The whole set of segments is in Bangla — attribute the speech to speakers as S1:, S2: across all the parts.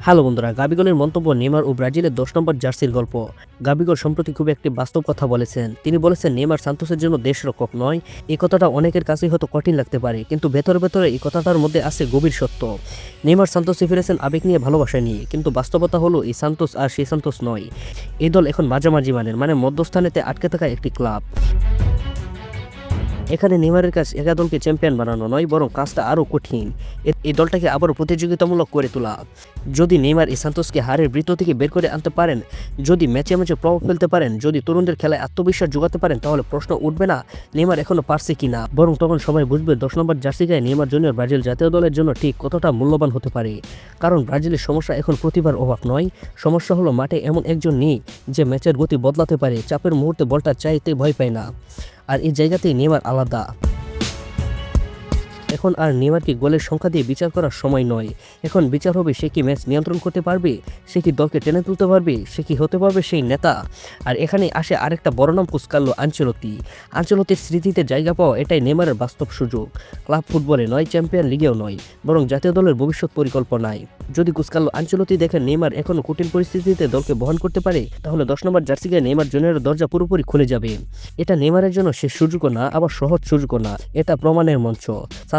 S1: হ্যালো বন্ধুরা, গাবিগলের মন্তব্য নেইমার ও ব্রাজিলের ১০ নম্বর জার্সির গল্প। গাবিগল সম্প্রতি খুব একটি বাস্তব কথা বলেছেন। তিনি বলেছেন নেইমার সান্তোসের জন্য দেশরক্ষক নয়। এই কথাটা অনেকের কাছেই হয়তো কঠিন লাগতে পারে, কিন্তু ভেতরে ভেতরে এই কথাটার মধ্যে আছে গভীর সত্য। নেইমার সান্তোসে ফিরেছেন আবেগ নিয়ে, ভালোবাসা নিয়ে, কিন্তু বাস্তবতা হলো এই সান্তোস আর সেই সান্তোস নয়। এই দল এখন মাঝামাঝি মানে মধ্যস্থানেতে আটকে থাকা একটি ক্লাব। এখানে নেইমারের কাজ একা দলকে চ্যাম্পিয়ন বানানো নয়, বরং কাজটা আরও কঠিন। এই দলটাকে আবারও প্রতিযোগিতামূলক করে তোলা। যদি নেইমার এই সান্তোসকে হারের বৃত্ত থেকে বের করে আনতে পারেন, যদি ম্যাচে ম্যাচে প্রভাব ফেলতে পারেন, যদি তরুণদের খেলায় আত্মবিশ্বাস যোগাতে পারেন, তাহলে প্রশ্ন উঠবে না নেইমার এখনও পারছে কি না, বরং তখন সবাই বুঝবে ১০ নম্বর জার্সি গায়ে নেইমার জুনিয়র ব্রাজিল জাতীয় দলের জন্য ঠিক কতটা মূল্যবান হতে পারে। কারণ ব্রাজিলের সমস্যা এখন প্রতিভার অভাব নয়, সমস্যা হলো মাঠে এমন একজন নেই যে ম্যাচের গতি বদলাতে পারে, চাপের মুহূর্তে বলটা চাইতে ভয় পায় না। আর এই জায়গাতেই নেইমার আলাদা। এখন আর নেইমারকে গোলের সংখ্যা দিয়ে বিচার করার সময় নয়। এখন বিচার হবে সে কি ম্যাচ নিয়ন্ত্রণ করতে পারবে, সে কি দলকে টেনে তুলতে পারবে, সে কি হতে পারবে সেই নেতা। আর এখানে আসে আরেকটা বড় নাম, কার্লো আনচেলত্তি। আনচেলত্তির স্মৃতিতে জায়গা পাওয়া এটাই নেইমারের বাস্তব সুযোগ। ক্লাব ফুটবলে নয়, চ্যাম্পিয়ন লিগেও নয়, বরং জাতীয় দলের ভবিষ্যৎ পরিকল্পনায়। যদি কার্লো আনচেলত্তি দেখেন নেইমার এখনও কঠিন পরিস্থিতিতে দলকে বহন করতে পারে, তাহলে ১০ নম্বর জার্সি গায়ে নেইমার জুনিয়রের দরজা পুরোপুরি খুলে যাবে। এটা নেইমারের জন্য শেষ সুযোগও না, আবার সহজ সুযোগও না, এটা প্রমাণের মঞ্চ।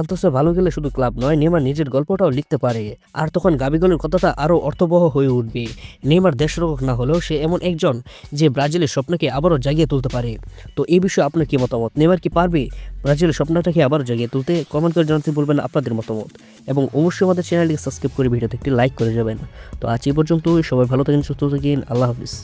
S1: সান্তোসে ভালো গেলে শুধু ক্লাব নয়, নেইমার নিজের গল্পটাও লিখতে পারে। আর তখন গাবিগলের কথাটা আরও অর্থবহ হয়ে উঠবে। নেইমার দেশরক্ষক না হলেও সে এমন একজন যে ব্রাজিলের স্বপ্নকে আবারও জাগিয়ে তুলতে পারে। তো এই বিষয়ে আপনার কি মতামত? নেইমার কি পারবে ব্রাজিলের স্বপ্নটাকে আবারও জাগিয়ে তুলতে? কমেন্ট করে জানাতে বলবেন আপনাদের মতামত, এবং অবশ্যই আমাদের চ্যানেলটিকে সাবস্ক্রাইব করে ভিডিওতে একটি লাইক করে যাবেন। তো আজ এই পর্যন্তই, সবাই ভালো থাকেন, সুস্থ থাকেন, আল্লাহ হাফিজ।